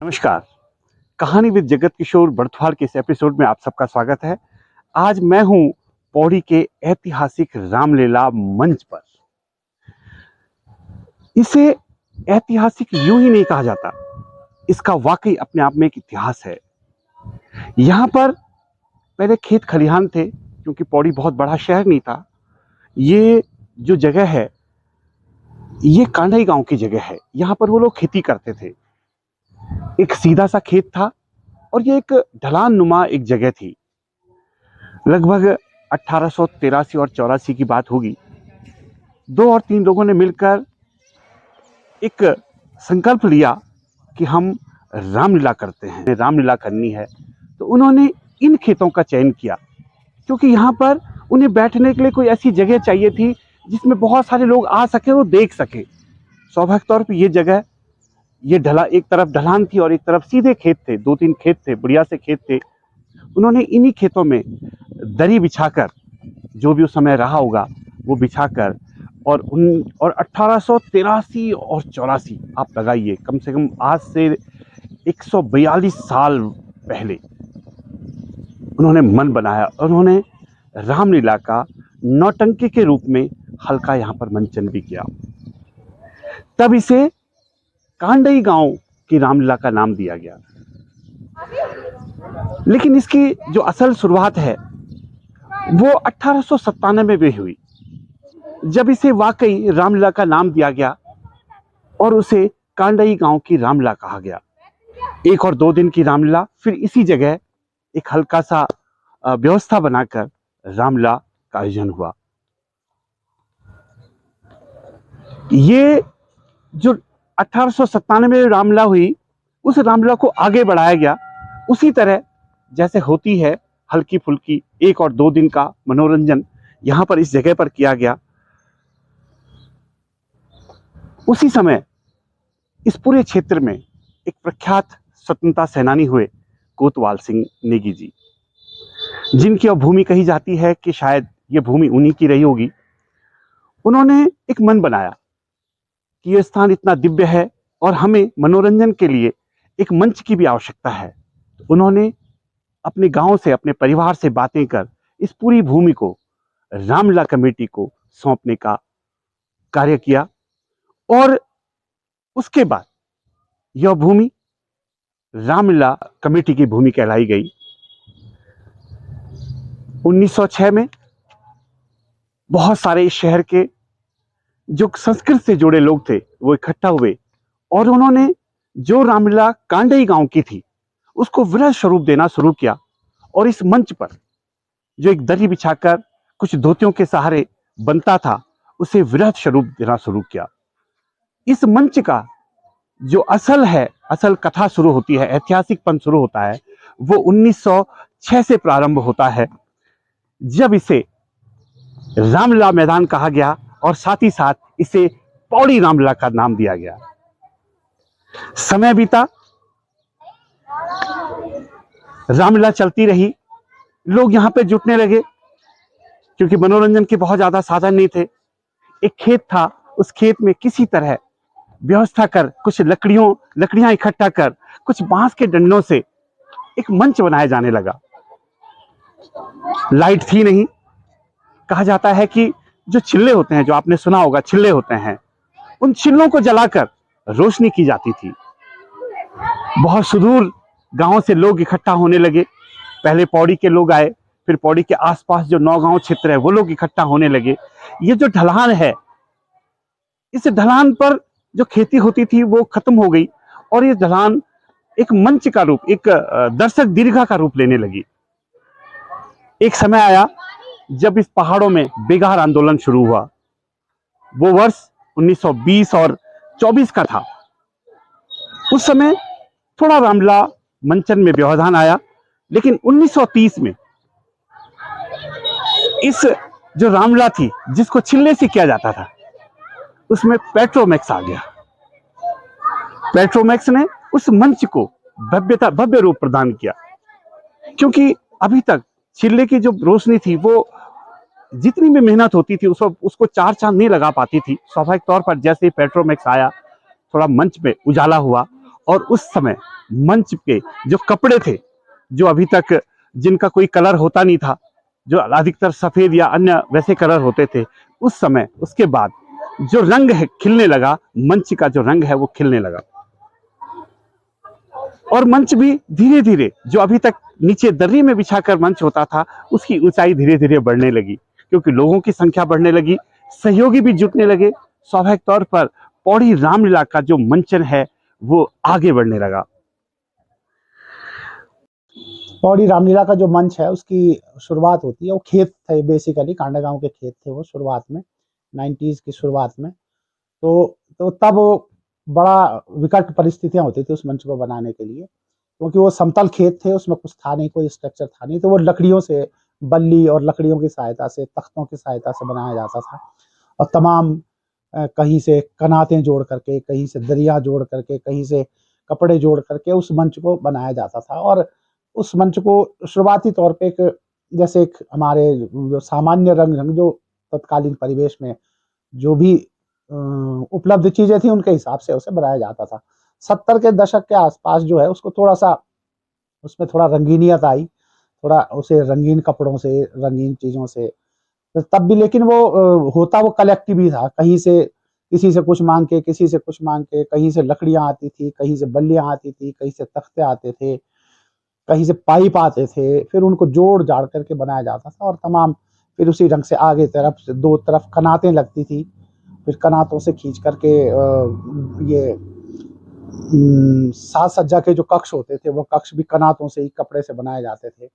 नमस्कार। कहानी विद जगत किशोर बड़थवाल के इस एपिसोड में आप सबका स्वागत है। आज मैं हूं पौड़ी के ऐतिहासिक रामलीला मंच पर। इसे ऐतिहासिक यूं ही नहीं कहा जाता, इसका वाकई अपने आप में एक इतिहास है। यहां पर पहले खेत खलिहान थे, क्योंकि पौड़ी बहुत बड़ा शहर नहीं था। ये जो जगह है ये कांडई गांव की जगह है। यहाँ पर वो लोग खेती करते थे। एक सीधा सा खेत था और ये एक ढलान नुमा एक जगह थी। लगभग 1883 और 84 की बात होगी। 2 और 3 लोगों ने मिलकर एक संकल्प लिया कि हम रामलीला करते हैं, रामलीला करनी है। तो उन्होंने इन खेतों का चयन किया, क्योंकि यहाँ पर उन्हें बैठने के लिए कोई ऐसी जगह चाहिए थी जिसमें बहुत सारे लोग आ सके और देख सके। स्वाभाविक तौर पर ये जगह, ये एक तरफ ढलान थी और एक तरफ सीधे खेत थे। 2-3 खेत थे, बढ़िया से खेत थे। उन्होंने इन्हीं खेतों में दरी बिछाकर, जो भी उस समय रहा होगा वो बिछाकर, और 1883 और 84 आप लगाइए, कम से कम आज से 142 साल पहले उन्होंने मन बनाया और उन्होंने रामलीला का नौटंकी के रूप में हल्का यहाँ पर मंचन भी किया। तब इसे कांडई गांव की रामलीला का नाम दिया गया। लेकिन इसकी जो असल शुरुआत है वो 1897 में हुई, जब इसे वाकई रामलीला का नाम दिया गया और उसे कांडई गांव की रामलीला कहा गया। 1 और 2 दिन की रामलीला, फिर इसी जगह एक हल्का सा व्यवस्था बनाकर रामलीला का आयोजन हुआ। ये जो 1897 में रामलीला हुई, उस रामलीला को आगे बढ़ाया गया। उसी तरह जैसे होती है हल्की फुल्की 1 और 2 दिन का मनोरंजन, यहां पर इस जगह पर किया गया। उसी समय इस पूरे क्षेत्र में एक प्रख्यात स्वतंत्रता सेनानी हुए कोतवाल सिंह नेगी जी, जिनकी अब भूमि कही जाती है कि शायद ये भूमि उन्हीं की रही होगी। उन्होंने एक मन बनाया कि यह स्थान इतना दिव्य है और हमें मनोरंजन के लिए एक मंच की भी आवश्यकता है। तो उन्होंने अपने गांव से, अपने परिवार से बातें कर इस पूरी भूमि को रामलीला कमेटी को सौंपने का कार्य किया और उसके बाद यह भूमि रामलीला कमेटी की भूमि कहलाई गई। 1906 में बहुत सारे इस शहर के जो संस्कृत से जुड़े लोग थे वो इकट्ठा हुए और उन्होंने जो रामलीला कांडई गांव की थी उसको वृहद स्वरूप देना शुरू किया। और इस मंच पर जो एक दरी बिछाकर कुछ धोतियों के सहारे बनता था, उसे वृहद स्वरूप देना शुरू किया। इस मंच का जो असल कथा शुरू होती है, ऐतिहासिक पन शुरू होता है, वो 1906 से प्रारंभ होता है, जब इसे रामलीला मैदान कहा गया और साथ ही साथ इसे पौड़ी रामलीला का नाम दिया गया। समय बीता, रामलीला चलती रही, लोग यहां पे जुटने लगे, क्योंकि मनोरंजन के बहुत ज्यादा साधन नहीं थे। एक खेत था, उस खेत में किसी तरह व्यवस्था कर, कुछ लकड़ियां इकट्ठा कर, कुछ बांस के डंडों से एक मंच बनाया जाने लगा। लाइट थी नहीं। कहा जाता है कि जो चिल्ले होते हैं, जो आपने सुना होगा चिल्ले होते हैं, उन चिल्लों को जलाकर रोशनी की जाती थी। बहुत सुदूर गांव से लोग इकट्ठा होने लगे। पहले पौड़ी के लोग आए, फिर पौड़ी के आसपास जो नौगांव क्षेत्र है वो लोग इकट्ठा होने लगे। ये जो ढलान है, इस ढलान पर जो खेती होती थी वो खत्म हो गई और ये ढलान एक मंच का रूप, एक दर्शक दीर्घा का रूप लेने लगी। एक समय आया जब इस पहाड़ों में बेगार आंदोलन शुरू हुआ। वो वर्ष 1920 और 24 का था। उस समय थोड़ा रामलीला मंचन में व्यवधान आया, लेकिन 1930 में इस जो रामलीला थी जिसको चिल्ले से किया जाता था, उसमें पेट्रोमैक्स आ गया। पेट्रोमैक्स ने उस मंच को भव्य रूप प्रदान किया, क्योंकि अभी तक चिल्ले की जो रोशनी थी वो जितनी भी मेहनत होती थी उसको 4 चांद नहीं लगा पाती थी। स्वाभाविक तौर पर जैसे ही पेट्रोमैक्स आया, थोड़ा मंच पे उजाला हुआ और उस समय मंच के जो कपड़े थे, जो अभी तक जिनका कोई कलर होता नहीं था, जो अधिकतर सफेद या अन्य वैसे कलर होते थे, उस समय उसके बाद जो रंग है खिलने लगा, मंच का जो रंग है वो खिलने लगा। और मंच भी धीरे धीरे, जो अभी तक नीचे दर्री में बिछाकर मंच होता था, उसकी ऊंचाई धीरे धीरे बढ़ने लगी, क्योंकि लोगों की संख्या बढ़ने लगी, सहयोगी भी जुटने लगे। स्वाभाविक तौर पर पौड़ी रामलीला का जो मंचन है वो आगे बढ़ने लगा। पौड़ी रामलीला का जो मंच है उसकी शुरुआत होती है, वो खेत थे बेसिकली, कांडा गांव के खेत थे वो शुरुआत में, 90s की शुरुआत में। तो तब बड़ा विकट परिस्थितियां होती थी उस मंच को बनाने के लिए, क्योंकि वो समतल खेत थे, उसमें कुछ था नहीं, कोई स्ट्रक्चर था नहीं, तो वो लकड़ियों से, बल्ली और लकड़ियों की सहायता से, तख्तों की सहायता से बनाया जाता था। और तमाम कहीं से कनातें जोड़ करके, कहीं से दरिया जोड़ करके, कहीं से कपड़े जोड़ करके उस मंच को बनाया जाता था। और उस मंच को शुरुआती तौर पे एक, जैसे एक हमारे जो सामान्य रंग जो तत्कालीन परिवेश में जो भी उपलब्ध चीजें थी उनके हिसाब से उसे बनाया जाता था। 70 के दशक के आसपास जो है उसको थोड़ा सा, उसमें थोड़ा रंगीनियत आई, थोड़ा उसे रंगीन कपड़ों से, रंगीन चीजों से, तो तब भी लेकिन वो होता वो कलेक्टिव ही था। कहीं से किसी से कुछ मांग के, किसी से कुछ मांग के, कहीं से लकड़ियां आती थी, कहीं से बल्लियां आती थी, कहीं से तख्ते आते थे, कहीं से पाइप आते थे, फिर उनको जोड़ जाड़ करके बनाया जाता था। और तमाम फिर उसी ढंग से आगे तरफ से दो तरफ कनातें लगती थी, फिर कनातों से खींच करके ये साज सज्जा के जो कक्ष होते थे वो कक्ष भी कनातों से ही, कपड़े से बनाए जाते थे,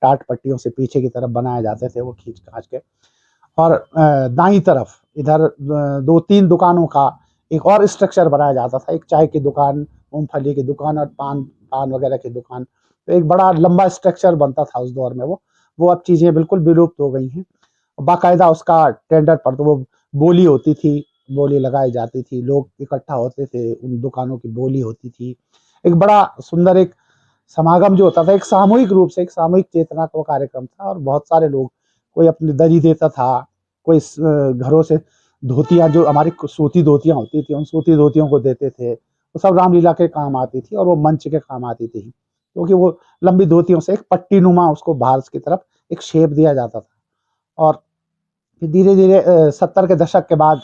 टाट पट्टियों से पीछे की तरफ बनाए जाते थे वो खींच खाच के। और दाईं तरफ इधर 2-3 दुकानों का एक और स्ट्रक्चर बनाया जाता था, एक चाय की दुकान, मूंगफली की दुकान और पान वगैरह की दुकान। तो एक बड़ा लंबा स्ट्रक्चर बनता था उस दौर में। वो अब चीजें बिल्कुल विलुप्त हो गई हैं। बाकायदा उसका टेंडर पर तो वो बोली होती थी, बोली लगाई जाती थी, लोग इकट्ठा होते थे, उन दुकानों की बोली होती थी। एक बड़ा सुंदर एक समागम जो होता था, एक सामूहिक रूप से, एक सामूहिक चेतना का कार्यक्रम था। और बहुत सारे लोग, कोई अपनी दरी देता था, कोई घरों से धोतियां, जो हमारी सूती धोतियां होती थी, उन सूती धोतियों को देते थे। वो सब रामलीला के काम आती थी और वो मंच के काम आती थी, क्योंकि वो लंबी धोतियों से एक पट्टी नुमा उसको बाहर की तरफ एक शेप दिया जाता था। और फिर धीरे धीरे 70 के दशक के बाद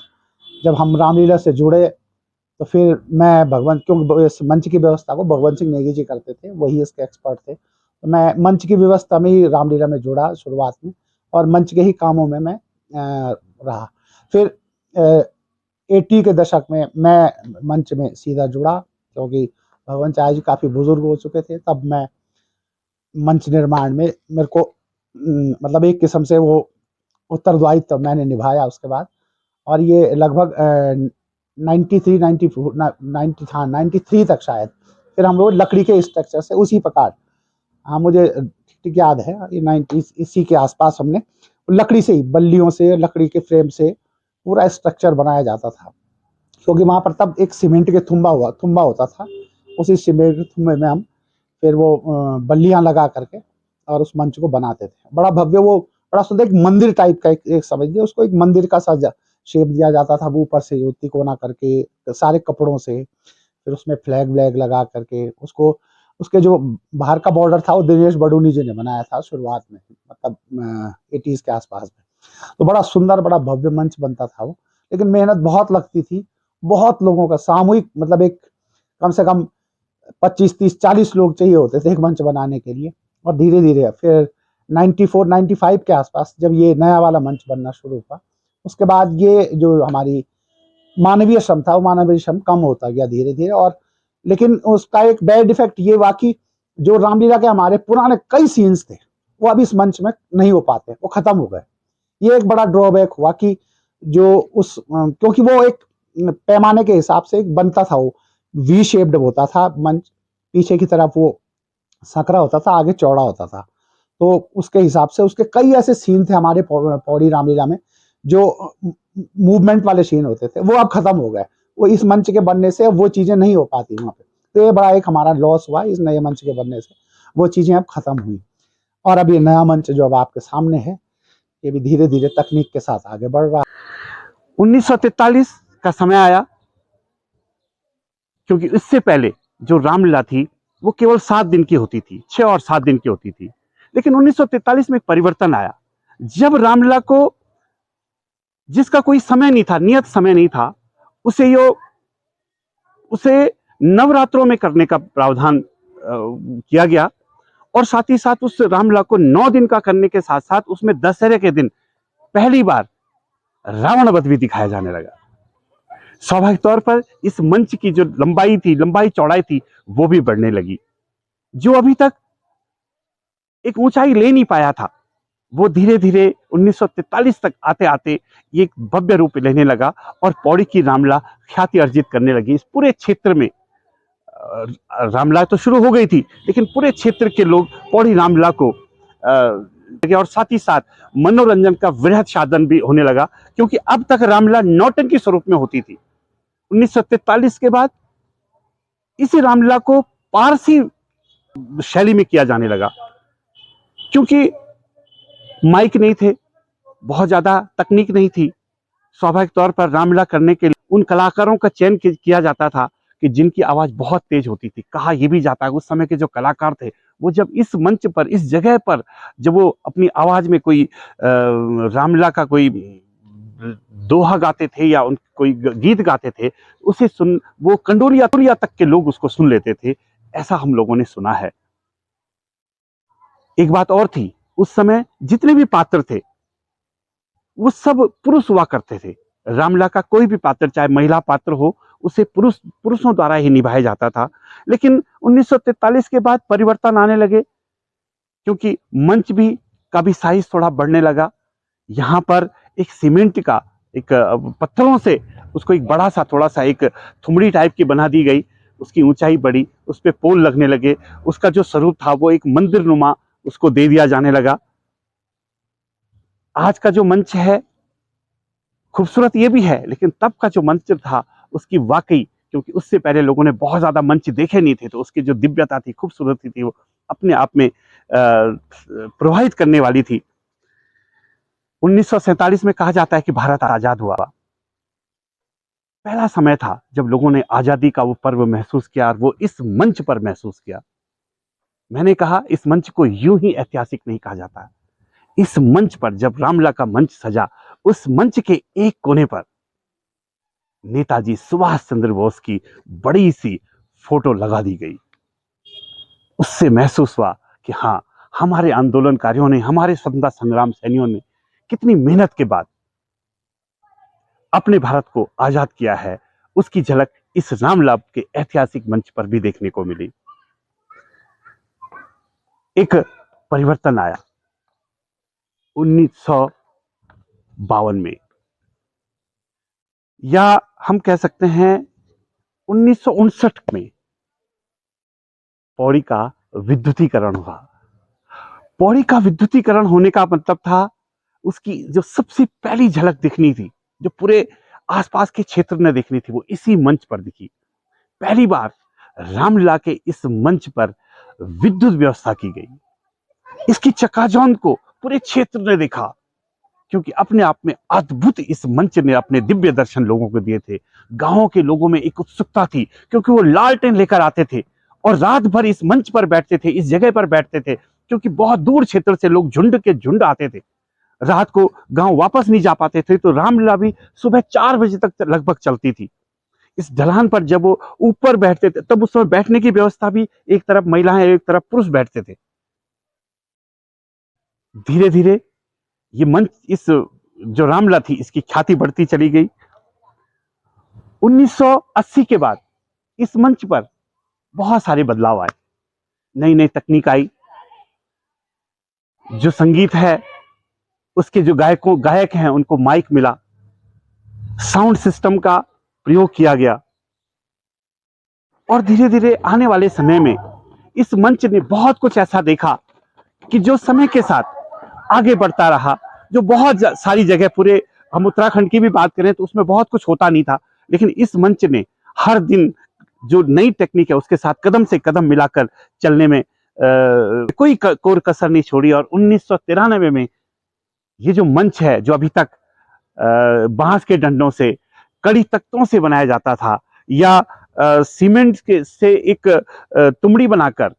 जब हम रामलीला से जुड़े, तो फिर मैं भगवंत, क्योंकि इस मंच की व्यवस्था को भगवंत सिंह नेगी जी करते थे, वही इसके एक्सपर्ट थे, तो मैं मंच की व्यवस्था में ही रामलीला में जुड़ा शुरुआत में, और मंच के ही कामों में मैं रहा। फिर 80 के दशक में मैं मंच में सीधा जुड़ा, क्योंकि भगवंत चाय जी काफ़ी बुजुर्ग हो चुके थे। तब मैं मंच निर्माण में, मेरे को मतलब एक किस्म से वो उत्तरदायित्व मैंने निभाया उसके बाद। और ये लगभग 93 94 90 हाँ 93 तक शायद, फिर हम लोग लकड़ी के स्ट्रक्चर से उसी प्रकार, हाँ मुझे ठीक याद है, ये 90 इसी के आसपास हमने लकड़ी से ही, बल्लियों से, लकड़ी के फ्रेम से पूरा स्ट्रक्चर बनाया जाता था। क्योंकि वहाँ पर तब एक सीमेंट के थुम्बा होता था, उसी सीमेंट के थुम्बे में हम फिर वो बल्लियाँ लगा करके और उस मंच को बनाते थे। बड़ा भव्य, वो बड़ा सुंदर एक मंदिर टाइप का, एक समझिए उसको, एक मंदिर का सा शेप दिया जाता था। वो ऊपर से युक्ति कोना करके सारे कपड़ों से, फिर उसमें फ्लैग व्लैग लगा करके उसको, उसके जो बाहर का बॉर्डर था वो दिनेश बडूनी जी ने बनाया था शुरुआत में, मतलब 80s के आसपास में। तो बड़ा सुंदर, बड़ा भव्य मंच बनता था वो, लेकिन मेहनत बहुत लगती थी, बहुत लोगों का सामूहिक, मतलब एक कम से कम 25 30 40 लोग चाहिए होते थे एक मंच बनाने के लिए। और धीरे धीरे फिर 94 95 के आसपास जब ये नया वाला मंच बनना शुरू हुआ, उसके बाद ये जो हमारी मानवीय श्रम था, वो मानवीय श्रम कम होता गया धीरे धीरे। और लेकिन उसका एक बैड इफेक्ट ये हुआ कि जो रामलीला के हमारे पुराने कई सीन्स थे वो अब इस मंच में नहीं हो पाते, वो खत्म हो गए। ये एक बड़ा ड्रॉबैक हुआ कि जो उस, क्योंकि वो एक पैमाने के हिसाब से एक बनता था, वो वी शेप्ड होता था मंच, पीछे की तरफ वो सकरा होता था, आगे चौड़ा होता था। तो उसके हिसाब से उसके कई ऐसे सीन थे हमारे पौड़ी रामलीला में, जो मूवमेंट वाले सीन होते थे, वो अब खत्म हो गए। वो इस मंच के बनने से वो चीजें नहीं हो पाती वहाँ पे। तो ये बड़ा एक हमारा लॉस हुआ इस नए मंच के बनने से, वो चीजें अब खत्म हुई। और अब ये नया मंच जो अब आपके सामने है, ये भी धीरे धीरे तकनीक के साथ आगे बढ़ रहा है। 1943 का समय आया, क्योंकि इससे पहले जो रामलीला थी वो केवल 7 दिन की होती थी, 6 और 7 दिन की होती थी। लेकिन 1943 में एक परिवर्तन आया, जब रामलीला को, जिसका कोई समय नहीं था, नियत समय नहीं था, उसे नवरात्रों में करने का प्रावधान किया गया। और साथ ही साथ उस रामलीला को 9 दिन का करने के साथ साथ उसमें दशहरे के दिन पहली बार रावण वध भी दिखाया जाने लगा। स्वाभाविक तौर पर इस मंच की जो लंबाई चौड़ाई थी वो भी बढ़ने लगी। जो अभी तक एक ऊंचाई ले नहीं पाया था, वो धीरे धीरे 1943 तक आते आते ये एक भव्य रूप लेने लगा और पौड़ी की रामलीला ख्याति अर्जित करने लगी। इस पूरे क्षेत्र में रामलीला तो शुरू हो गई थी, लेकिन पूरे क्षेत्र के लोग पौड़ी रामलीला को और साथ ही साथ मनोरंजन का वृहद साधन भी होने लगा, क्योंकि अब तक रामलीला नौटंकी स्वरूप में होती थी। 1943 के बाद इसी रामलीला को पारसी शैली में किया जाने लगा, क्योंकि माइक नहीं थे, बहुत ज्यादा तकनीक नहीं थी। स्वाभाविक तौर पर रामलीला करने के लिए उन कलाकारों का चयन किया जाता था कि जिनकी आवाज बहुत तेज होती थी। कहा यह भी जाता है उस समय के जो कलाकार थे वो जब इस मंच पर, इस जगह पर जब वो अपनी आवाज में कोई रामलीला का कोई दोहा गाते थे या कोई गीत गाते थे, उसे वो कंडोरिया तक के लोग उसको सुन लेते थे। ऐसा हम लोगों ने सुना है। एक बात और थी, उस समय जितने भी पात्र थे वो सब पुरुष हुआ करते थे। रामलीला का कोई भी पात्र, चाहे महिला पात्र हो, उसे पुरुषों द्वारा ही निभाया जाता था। लेकिन 1943 के बाद परिवर्तन आने लगे, क्योंकि मंच का भी साइज थोड़ा बढ़ने लगा। यहाँ पर एक सीमेंट का, एक पत्थरों से उसको एक बड़ा सा, थोड़ा सा एक थुमड़ी टाइप की बना दी गई। उसकी ऊंचाई बढ़ी, उस पे पोल लगने लगे, उसका जो स्वरूप था वो एक मंदिर नुमा उसको दे दिया जाने लगा। आज का जो मंच है खूबसूरत ये भी है, लेकिन तब का जो मंच था उसकी वाकई, क्योंकि उससे पहले लोगों ने बहुत ज्यादा मंच देखे नहीं थे, तो उसकी जो दिव्यता थी, खूबसूरती थी, वो अपने आप में प्रभावित करने वाली थी। 1947 में कहा जाता है कि भारत आजाद हुआ। पहला समय था जब लोगों ने आजादी का वो पर्व महसूस किया, और वो इस मंच पर महसूस किया। मैंने कहा इस मंच को यूं ही ऐतिहासिक नहीं कहा जाता। इस मंच पर जब रामलीला का मंच सजा, उस मंच के एक कोने पर नेताजी सुभाष चंद्र बोस की बड़ी सी फोटो लगा दी गई। उससे महसूस हुआ कि हाँ, हमारे आंदोलनकारियों ने, हमारे स्वतंत्रता संग्राम सेनानियों ने कितनी मेहनत के बाद अपने भारत को आजाद किया है। उसकी झलक इस रामलीला के ऐतिहासिक मंच पर भी देखने को मिली। एक परिवर्तन आया 1952 में, या हम कह सकते हैं 1959 में पौड़ी का विद्युतीकरण हुआ। पौड़ी का विद्युतीकरण होने का मतलब था उसकी जो सबसे पहली झलक दिखनी थी, जो पूरे आसपास के क्षेत्र ने देखनी थी, वो इसी मंच पर दिखी। पहली बार रामलीला के इस मंच पर विद्युत व्यवस्था की गई। इसकी चकाचौंध को पूरे क्षेत्र ने देखा, क्योंकि अपने आप में अद्भुत इस मंच ने अपने दिव्य दर्शन लोगों को दिए थे। गांवों के लोगों में एक उत्सुकता थी, क्योंकि वो लालटेन लेकर आते थे और रात भर इस मंच पर बैठते थे, इस जगह पर बैठते थे, क्योंकि बहुत दूर क्षेत्र से लोग झुंड के झुंड आते थे। रात को गांव वापस नहीं जा पाते थे, तो रामलीला भी सुबह 4 बजे तक लगभग चलती थी। इस ढलान पर जब वो ऊपर बैठते थे, तब उस समय बैठने की व्यवस्था भी, एक तरफ महिलाएं एक तरफ पुरुष बैठते थे। धीरे धीरे ये मंच, इस जो रामलीला थी, इसकी ख्याति बढ़ती चली गई। 1980 के बाद इस मंच पर बहुत सारे बदलाव आए, नई नई तकनीक आई। जो संगीत है उसके जो गायक हैं उनको माइक मिला, साउंड सिस्टम का प्रयोग किया गया, और धीरे धीरे आने वाले समय में इस मंच ने बहुत कुछ ऐसा देखा कि जो समय के साथ आगे बढ़ता रहा। जो बहुत सारी जगह, पूरे हम उत्तराखंड की भी बात करें तो उसमें बहुत कुछ होता नहीं था, लेकिन इस मंच ने हर दिन जो नई टेक्निक है उसके साथ कदम से कदम मिलाकर चलने में कोई कोर कसर नहीं छोड़ी। और 1993 में ये जो मंच है, जो अभी तक बांस के डंडों से, कड़ी तख्तों से बनाया जाता था, या सीमेंट के से एक तुमड़ी बनाकर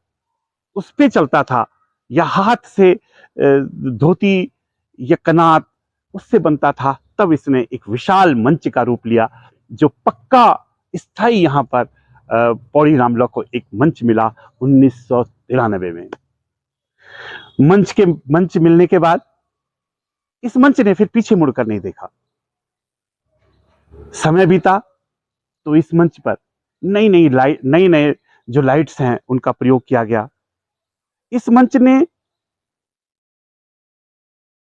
उस पे चलता था, या हाथ से धोती या कनात उससे बनता था, तब इसने एक विशाल मंच का रूप लिया, जो पक्का स्थायी यहाँ पर पौड़ी रामला को एक मंच मिला 1993 में। मंच मिलने के बाद इस मंच ने फिर पीछे मुड़कर नहीं देखा। समय बीता तो इस मंच पर नए जो लाइट्स हैं उनका प्रयोग किया गया। इस मंच ने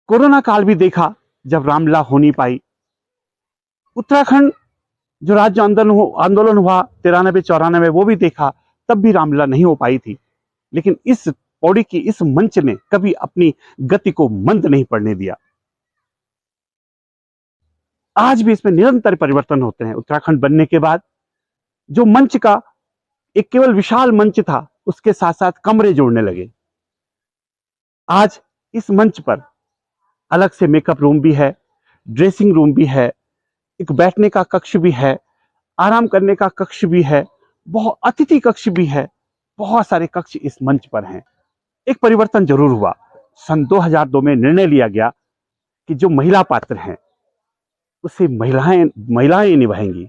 कोरोना काल भी देखा, जब रामलीला हो नहीं पाई। उत्तराखंड जो राज्य आंदोलन हुआ 93-94, वो भी देखा, तब भी रामलीला नहीं हो पाई थी। लेकिन इस पौड़ी की इस मंच ने कभी अपनी गति को मंद नहीं पड़ने दिया। आज भी इसमें निरंतर परिवर्तन होते हैं। उत्तराखंड बनने के बाद जो मंच का एक केवल विशाल मंच था, उसके साथ साथ कमरे जोड़ने लगे। आज इस मंच पर अलग से मेकअप रूम भी है, ड्रेसिंग रूम भी है, एक बैठने का कक्ष भी है, आराम करने का कक्ष भी है, बहुत अतिथि कक्ष भी है, बहुत सारे कक्ष इस मंच पर हैं। एक परिवर्तन जरूर हुआ। सन 2002 में निर्णय लिया गया कि जो महिला पात्र हैं उसे महिलाएं निभाएंगी,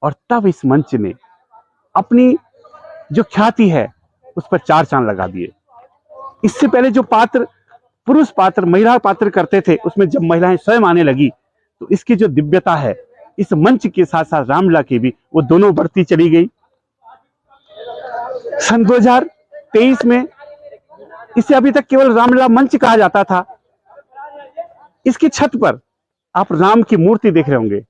और तब इस मंच ने अपनी जो ख्याति है उस पर 4 चांद लगा दिए। इससे पहले जो पात्र पुरुष पात्र महिला पात्र करते थे, उसमें जब महिलाएं स्वयं आने लगी तो इसकी जो दिव्यता है इस मंच के साथ साथ रामलीला की भी, वो दोनों बढ़ती चली गई। सन 2023 में इसे अभी तक केवल रामलीला मंच कहा जाता था। इसकी छत पर आप राम की मूर्ति देख रहे होंगे।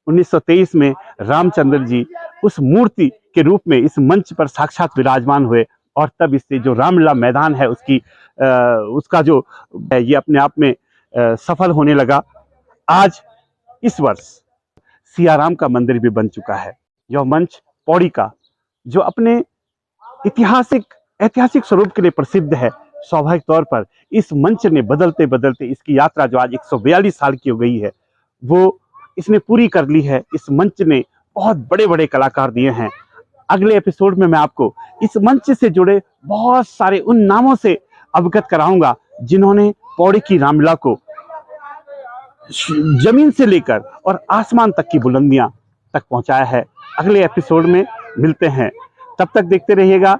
1923 में रामचंद्र जी उस मूर्ति के रूप में इस मंच पर साक्षात विराजमान हुए, और तब इससे जो रामलीला मैदान है उसका जो ये अपने आप में सफल होने लगा। आज इस वर्ष सियाराम का मंदिर भी बन चुका है। यह मंच पौड़ी का जो अपने ऐतिहासिक स्वरूप के लिए प्रसिद्ध है, स्वाभाविक तौर पर इस मंच ने बदलते बदलते इसकी यात्रा जो आज 142 साल की हो गई है, वो इसने पूरी कर ली है। इस मंच ने बहुत बड़े बड़े कलाकार दिए हैं। अगले एपिसोड में मैं आपको इस मंच से जुड़े बहुत सारे उन नामों से अवगत कराऊंगा जिन्होंने पौड़ी की रामलीला को जमीन से लेकर और आसमान तक की बुलंदियां तक पहुंचाया है। अगले एपिसोड में मिलते हैं, तब तक देखते रहिएगा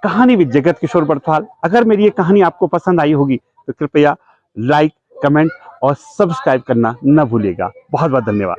कहानी विद जगत किशोर बड़थवाल। अगर मेरी ये कहानी आपको पसंद आई होगी तो कृपया लाइक, कमेंट और सब्सक्राइब करना न भूलिएगा। बहुत बहुत धन्यवाद।